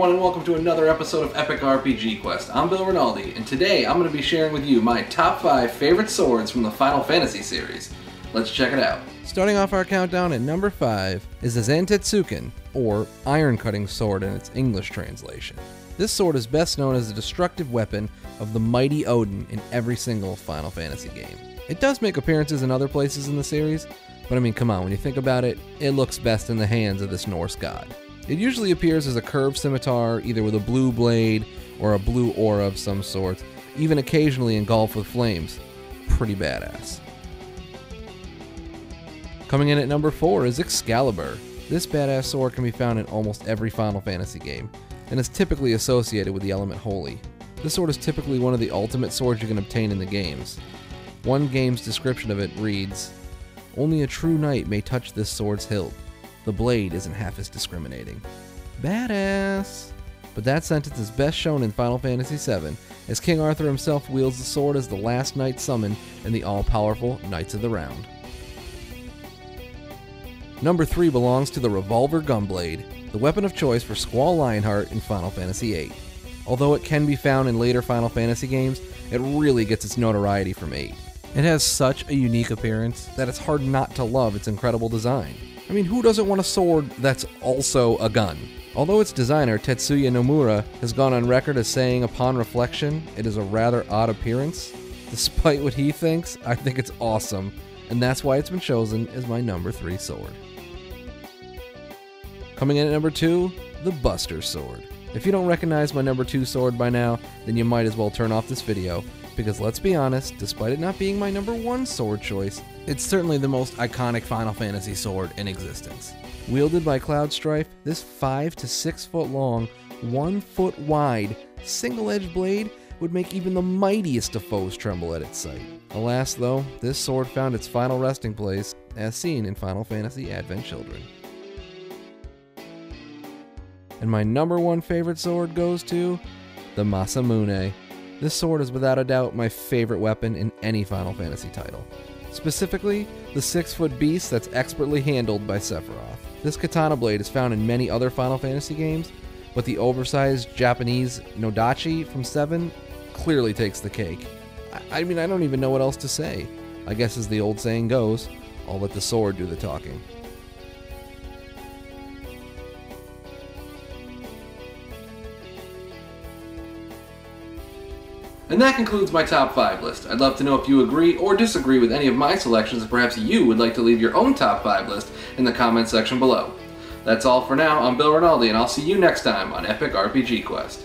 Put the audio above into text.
everyone, and welcome to another episode of Epic RPG Quest. I'm Bill Rinaldi, and today I'm going to be sharing with you my top 5 favorite swords from the Final Fantasy series. Let's check it out. Starting off our countdown at number 5 is the ZANTETSUKEN, or Iron Cutting Sword in its English translation. This sword is best known as the destructive weapon of the mighty Odin in every single Final Fantasy game. It does make appearances in other places in the series, but I mean, come on, when you think about it, it looks best in the hands of this Norse god. It usually appears as a curved scimitar, either with a blue blade or a blue aura of some sort, even occasionally engulfed with flames. Pretty badass. Coming in at number 4 is EXCALIBUR. This badass sword can be found in almost every Final Fantasy game, and is typically associated with the element holy. This sword is typically one of the ultimate swords you can obtain in the games. One game's description of it reads, "Only a true knight may touch this sword's hilt. The blade isn't half as discriminating." Badass! But that sentence is best shown in Final Fantasy VII, as King Arthur himself wields the sword as the last knight summoned in the all-powerful Knights of the Round. Number 3 belongs to the REVOLVER GUNBLADE, the weapon of choice for Squall Lionheart in Final Fantasy VIII. Although it can be found in later Final Fantasy games, it really gets its notoriety from 8. It has such a unique appearance that it's hard not to love its incredible design. I mean, who doesn't want a sword that's also a gun? Although its designer, Tetsuya Nomura, has gone on record as saying upon reflection, it is a rather odd appearance. Despite what he thinks, I think it's awesome, and that's why it's been chosen as my number 3 sword. Coming in at number 2, the Buster Sword. If you don't recognize my number 2 sword by now, then you might as well turn off this video, because let's be honest, despite it not being my number 1 sword choice, it's certainly the most iconic Final Fantasy sword in existence. Wielded by Cloud Strife, this 5 to 6 foot long, 1 foot wide, single-edged blade would make even the mightiest of foes tremble at its sight. Alas though, this sword found its final resting place, as seen in Final Fantasy Advent Children. And my number 1 favorite sword goes to the MASAMUNE. This sword is without a doubt my favorite weapon in any Final Fantasy title. Specifically, the 6-foot beast that's expertly handled by Sephiroth. This katana blade is found in many other Final Fantasy games, but the oversized Japanese Nodachi from 7 clearly takes the cake. I mean, I don't even know what else to say. I guess as the old saying goes, I'll let the sword do the talking. And that concludes my top 5 list. I'd love to know if you agree or disagree with any of my selections, and perhaps you would like to leave your own top 5 list in the comments section below. That's all for now. I'm Bill Rinaldi, and I'll see you next time on Epic RPG Quest.